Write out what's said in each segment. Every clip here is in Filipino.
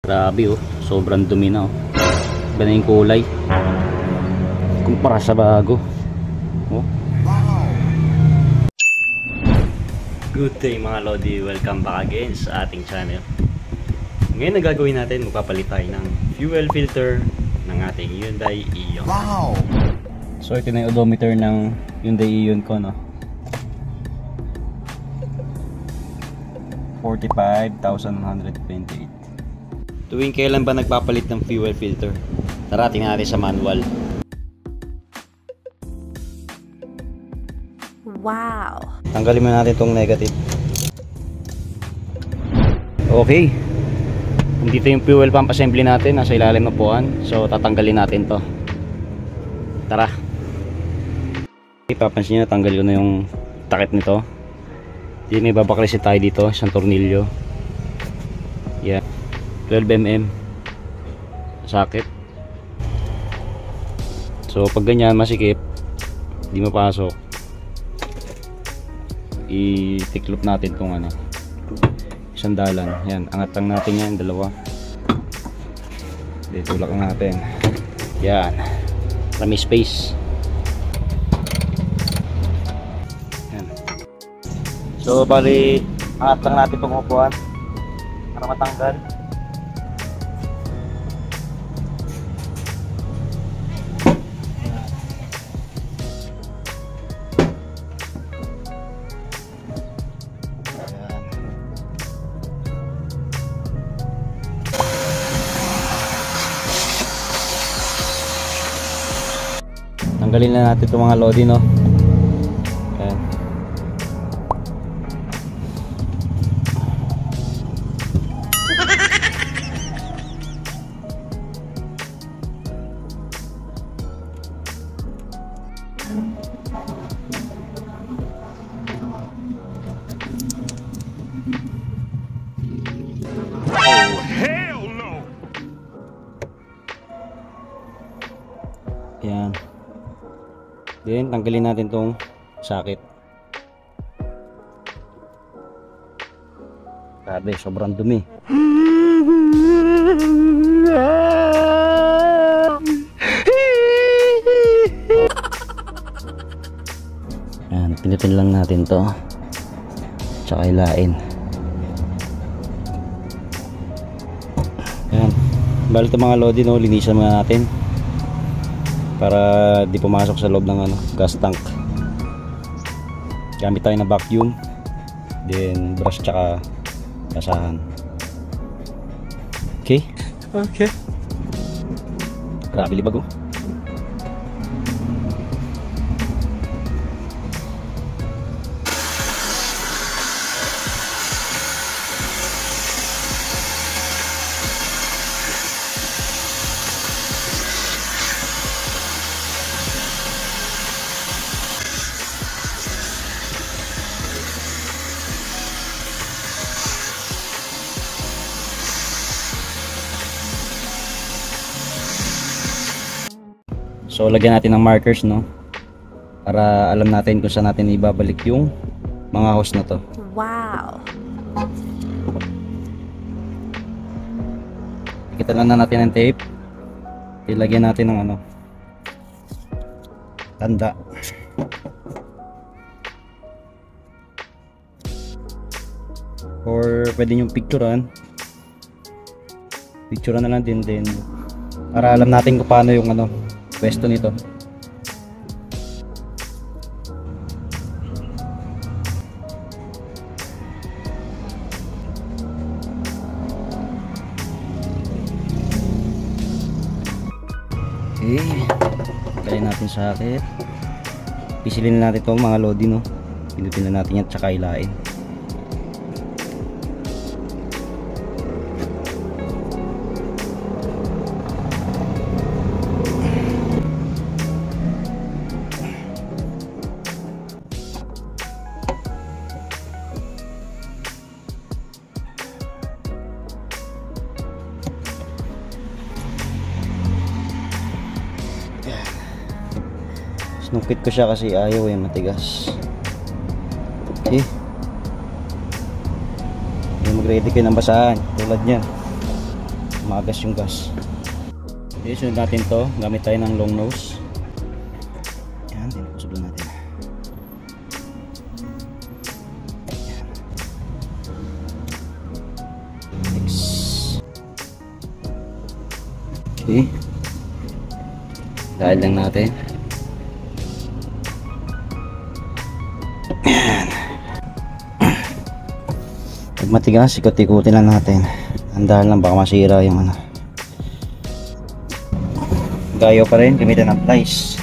Grabe oh, sobrang dumi na oh. Iba na yung kulay kumpara sa bago oh. Good day mga Lodi, welcome back again sa ating channel. Ngayon na gagawin natin, magpapalit tayo ng fuel filter ng ating Hyundai Ion. Wow! So ito na yung odometer ng Hyundai Ion ko, no? 45,128. Tuwing kailan ba nagpapalit ng fuel filter? Tara, tingnan natin sa manual. Wow! Tanggalin mo natin itong negative. Okay. Dito yung fuel pump assembly natin, nasa ilalim ng puan. So tatanggalin natin to. Tara. Papansin nyo, tanggal ko na yung takip nito. Hindi, may babaklisin tayo dito, isang tornilyo. Yan, 12mm sakit. So pag ganyan masikip, hindi mapasok, i-tiklop natin itong ano, isang dalan. Yan, angat lang natin yan, dalawa. Dito tulak natin. Yan, may space. Yan. So bali, angat lang natin itong upuan para matanggal. Tanggalin na natin itong mga Lodi, no? Ayan. Oh, hell no! Ayan. Then tanggalin natin tong sakit. Grabe, sobrang dumi. Ayan, pinutin lang natin to. Tsaka hilain. Ayan. Balik ito mga Lodi, no? Linisan muna natin para di pumasok sa loob ng ano, gas tank. Gamit tayo ng vacuum, then brush tsaka basahan. Okay? Okay. Grabe libag oh. So lagyan natin ng markers, no? Para alam natin kung saan natin ibabalik yung mga hose na to. Wow! Kita lang na natin ng tape. Ilagyan natin ng ano, tanda. Or pwede nyo picturean. Picturean na lang din para alam natin kung paano yung ano, pwesto nito. Okay, tanggalin natin sakit. Pisilin na natin itong mga Lodi, no? Pinutin na natin yan tsaka hilain. Sinungkit ko siya kasi ayaw matigas. Okay. Mag-ready kayo ng basahan tulad niyan. Magas yung gas. Okay, sunod natin to. Gamit tayo ng long nose. Yan, tinapusog natin. Yan. Next. Okay. Dahil lang natin. Yan. Pag matigas, ikot-ikutin lang natin. Andahan lang, baka masira yung ano. Gayo pa rin, gamitin ng plies.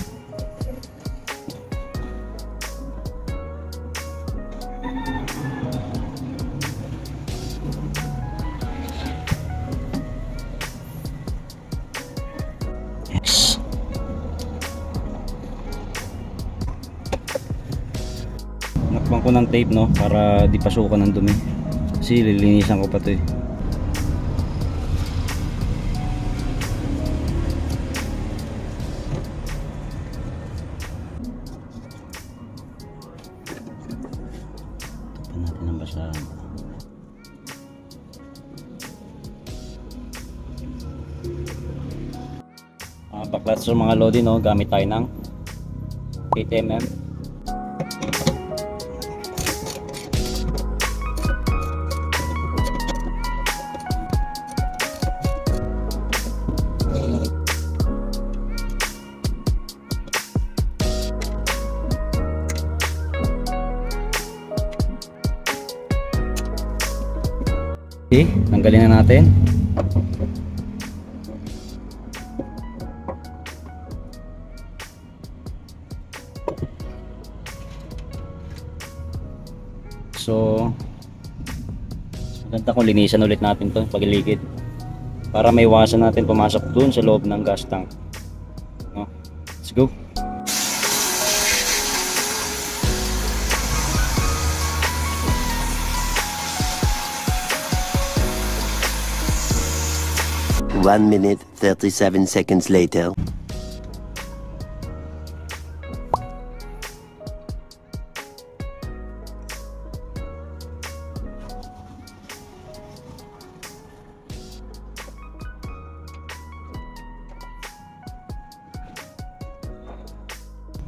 Yes. Nakbang ko ng tape, no, para di pasukan ng dumi. Kasi lilinisan ko pa to eh. Tapan natin ang basahan. Baklat sa mga lodi, no, gamit tayo ng 8mm. Okay, tanggalin na natin. So, maganda kung linisan ulit natin to pagiligid para maiwasan natin pumasok dun sa loob ng gas tank. No? Let's go. One minute, 37 seconds later.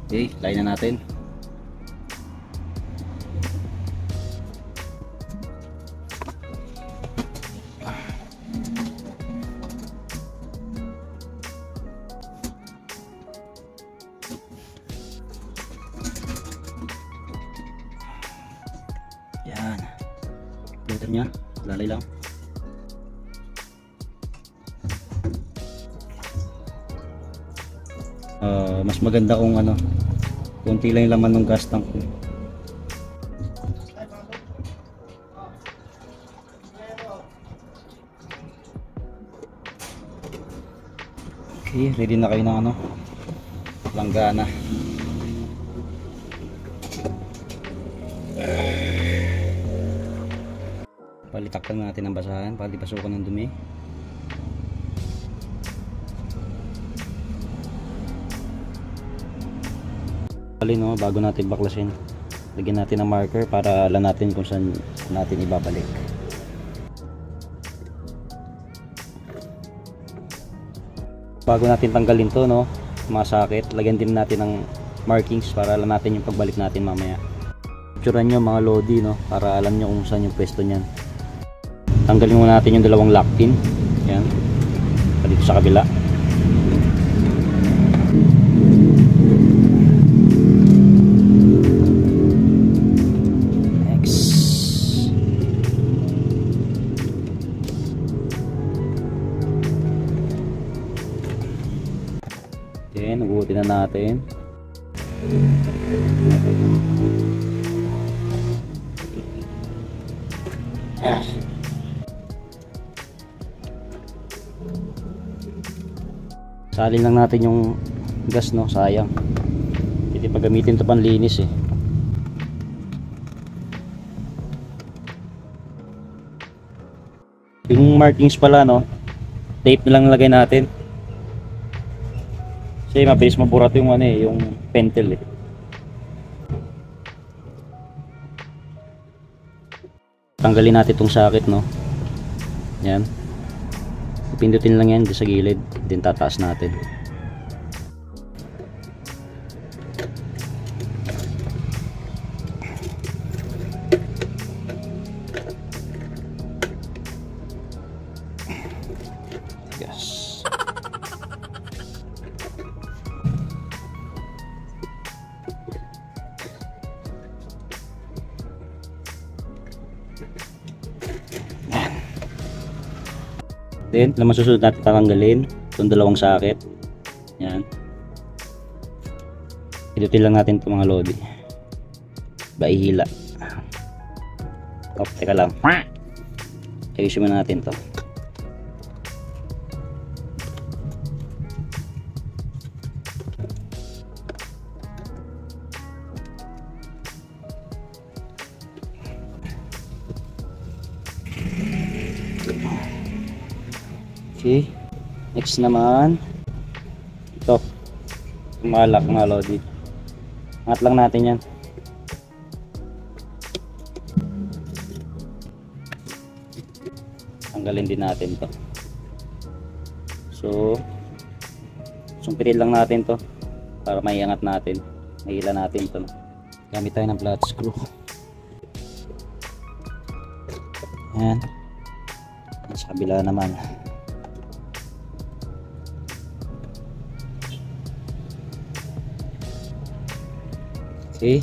Okay, line na natin. Yan. Filter niya, lalay lang. Mas maganda kung ano, konti lang yung laman ng gas tank. Okay, ready na kayo ng ano, langgana. Palitakpan natin ang basahan para di pasukan ng dumi. No, bago natin baklasin, lagyan natin ng marker para alam natin kung saan natin ibabalik. Bago natin tanggalin to, no, masakit, lagyan din natin ng markings para alam natin yung pagbalik natin mamaya. Picturean nyo mga lodi, no, para alam nyo kung saan yung pwesto nyan. Tanggalin muna natin yung dalawang lock pin. Yan, dito sa kabila. Then, ugutin na natin. Salin lang natin yung gas, no, sayang. Hindi pa gamitin ito panlinis eh. Yung markings pala, no, tape na lang lagay natin. Kasi mabilis maburat yung ano eh, yung pentel eh. Tanggalin natin itong socket, no. Yan. Pindutin lang yan dito sa gilid, din tataas natin. Yes. Then, naman susunod natin tatanggalin itong dalawang socket. Yan. Pindutin lang natin itong mga lodi. Ihila. Oh, teka lang. Ayusin mo natin to. Okay, next naman ito, malak mga lodi. Angat lang natin yan. Tanggalin din natin to. So sumpitin lang natin to para maiangat natin, mahila natin to. Gamit tayo ng flat screw. Yan. Sa kabila naman. Okay.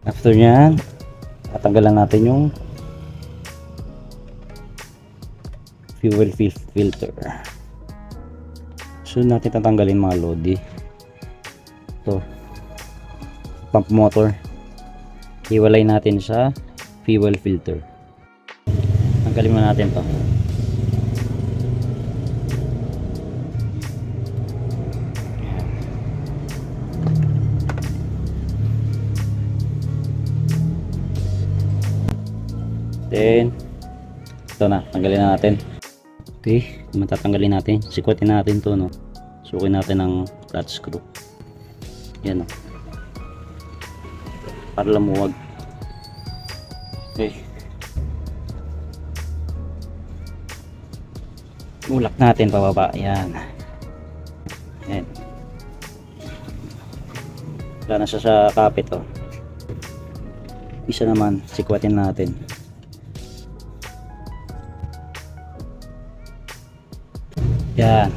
After nyan, tatanggalan natin yung fuel filter. So natin tatanggalin mga lodi. Ito, pump motor. Hiwalay natin sa fuel filter. Tanggalin mo natin to. Then ito na, tanggalin na natin. Okay, matatanggalin natin. Sikwatin natin to, no. Sukin natin ng flat screw. Yan, no. Para lumuwag. Okay. Mulak natin pababa. Yan. Yan. Wala na siya sa kapit, oh. Isa naman, sikwatin natin. Yan.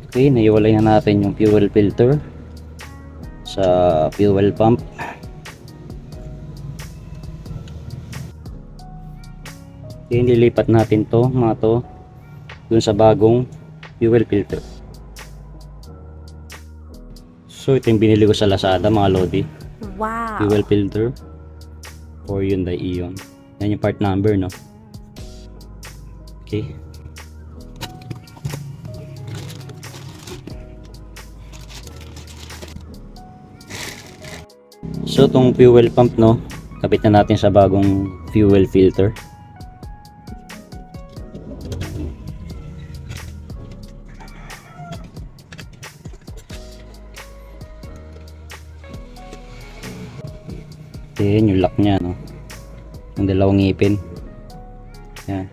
Okay, naiwalay na natin yung fuel filter sa fuel pump. Okay, nilipat natin to, mga to, dun sa bagong fuel filter. So ito yung binili ko sa Lazada, mga lodi. Wow. Fuel filter for Hyundai Ion. Yan yung part number, no? Okay. So itong fuel pump, no, kapit na natin sa bagong fuel filter. Then yung lock nya, no, yung dalawang ngipin. Yan.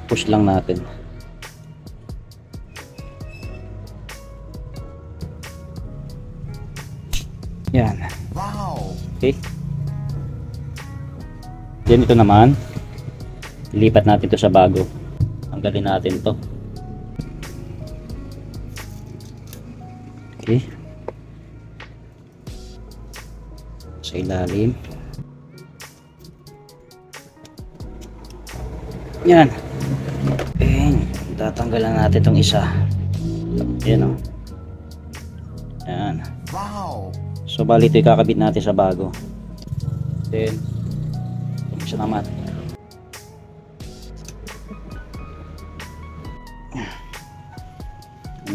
Push lang natin. Yan. Wow. Okay. Then ito naman, ilipat natin to sa bago. Tanggalin natin to. Okay. Sa ilalim. Yan. And tatanggalan natin itong isa. Yan, o. Yan. Wow. So bali ito ikakabit natin sa bago. Then itong isa naman.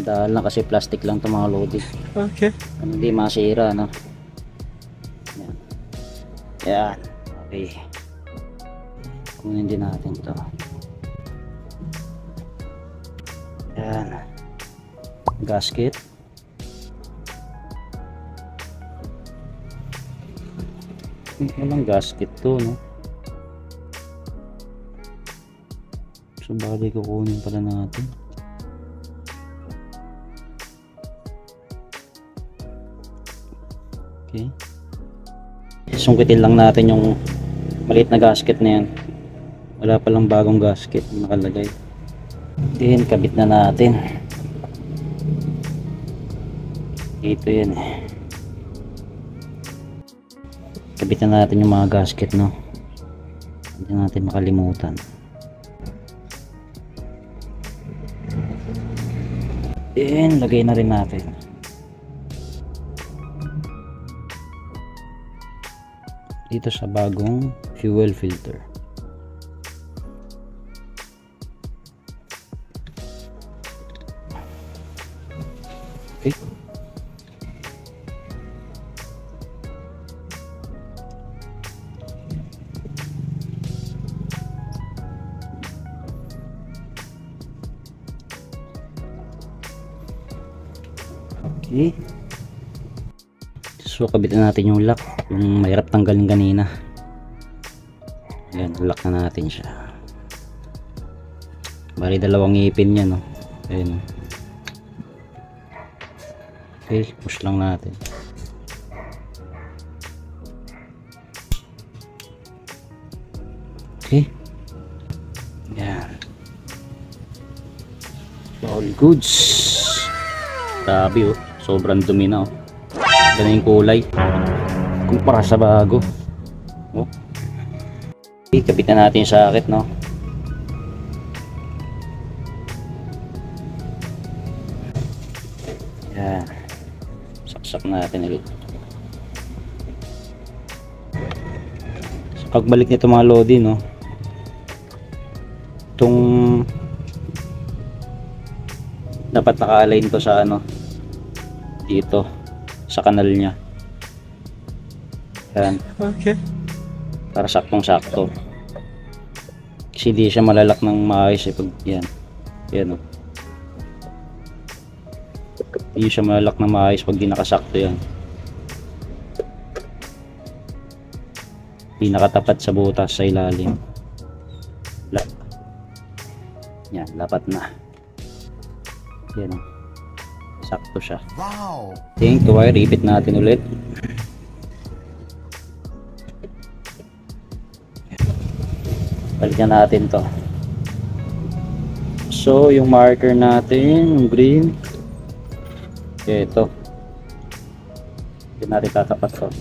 Dahil lang kasi plastic lang itong mga lodi. Okay. Hindi masira, no? Yan. Yan. Okay. Kunin din natin to. Yan. Gasket. Walang gasket to, no? So bali kukunin pala natin. Okay. Sungkitin lang natin yung maliit na gasket na yan. Wala palang bagong gasket na nakalagay. Then kabit na natin. Ito yan eh. Kabit na natin yung mga gasket, no? Hindi natin makalimutan. Then lagay na rin natin. Dito sa bagong fuel filter. Okay. Okay. So kabitan natin yung lock, yung mahirap tanggalin kanina. Ayan, lock na natin siya. Bali dalawang ngipin niya, no? Ayan. Okay, push lang natin. Okay. Ayan. All goods. Grabe, oh. Sobrang dumi na, oh. Ganun yung kulay kumpara sa bago. Oh. Okay, kapitan natin yung socket, no? Yan, saksak natin ulit. So, pagbalik nito mga lodi, no, itong dapat naka-align to sa ano dito sa kanal niya. Yan. Okay. Para saktong-sakto. Kasi di siya malalak ng maayos pag yan. Yan, oh. Di siya malalak ng maayos pag di nakasakto yan. Di nakatapat sa butas sa ilalim. Yan, dapat na. Yan, oh. Sakto siya. Wow. Think to wire, repeat natin ulit. Balikan natin to. So yung marker natin, yung green, ito. Hindi natin tatapat to.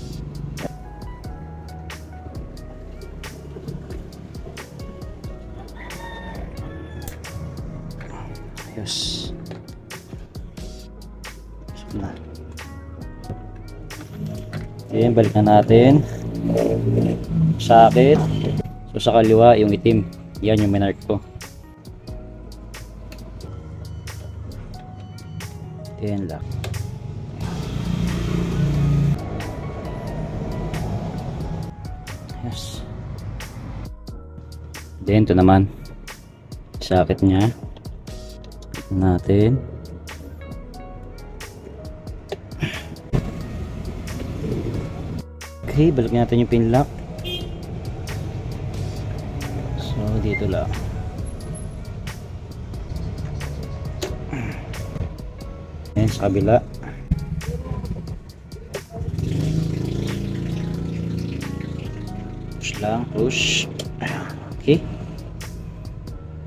Yes. Na. Ayan, balikan natin. Sakit. So sa kaliwa yung itim. Yan yung minark ko. Ayan lang. Yes. Then ito naman. Sakit niya. Balikan natin. Okay, balik natin yung pin lock. So dito lang. Ayan sa kabila. Push lang, push. Okay.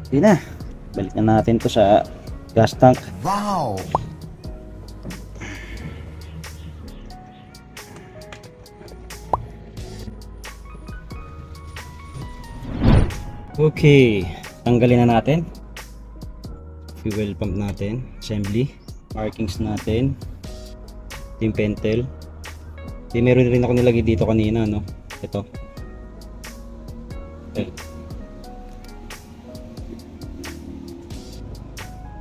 Hindi na. Balik na natin to sa gas tank. Wow. Okay, tanggalin na natin fuel pump natin, assembly, markings natin, yung pentel. Meron rin ako nilagay dito kanina, no? Ito. Okay.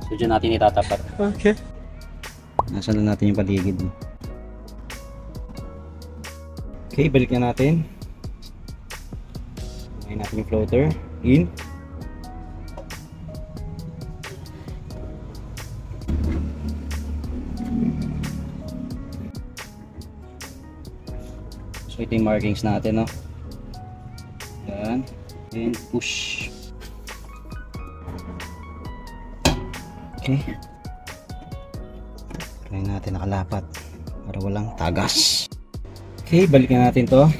So dyan natin itatapat. Okay. Nasaan na natin yung paligid. Okay, balik na natin. Ngayon natin yung floater. In. So ito yung markings natin, no? Yan. Then push. Okay. Try natin nakalapat para walang tagas. Okay, balikan natin to.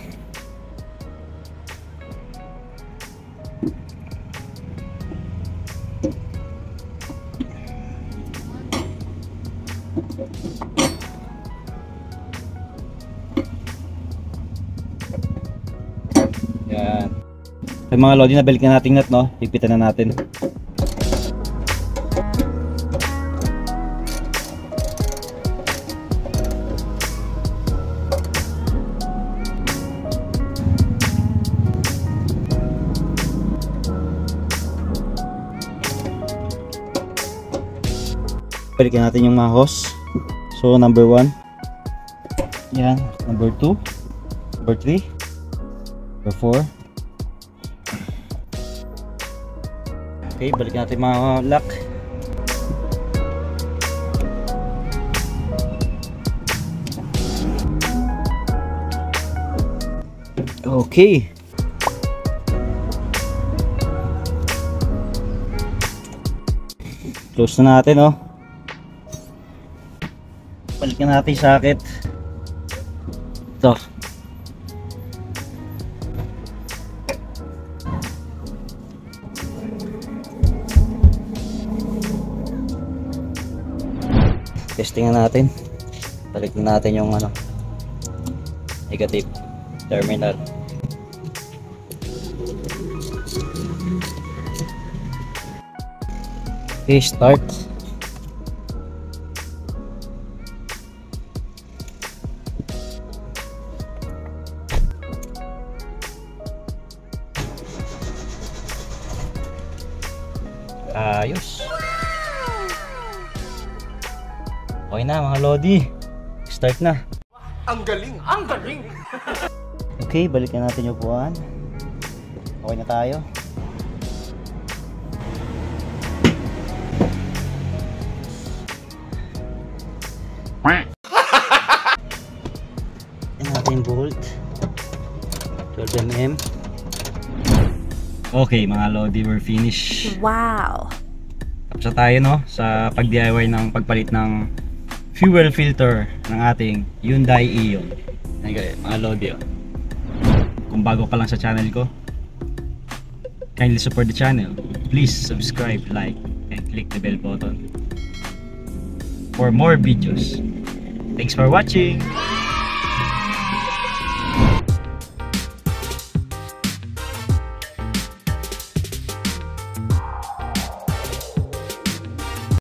Yan. Yung mga lodi na balikan natin nut, no? Higpitan na natin. Balikan natin yung mga hose. So number 1. Yan, number 2, number 3, number 4. Okay, balikan natin yung mga lock. Okay. Close na natin, oh. Balikan natin yung socket. Ito. Testingan natin. Balikan natin yung ano, negative terminal. Okay, start. Ayos. Okay na mga lodi. Start na. Ang galing! Ang galing! Okay, balikan natin yung upuan. Okay na tayo. Yan natin bolt. 12mm. Okay mga lodi, we're finished. Wow. Tapos na tayo, no, sa pag-DIY ng pagpalit ng fuel filter ng ating Hyundai Ion. Yan mga lodi, oh. Kung bago ka lang sa channel ko, kindly support the channel. Please subscribe, like, and click the bell button for more videos. Thanks for watching!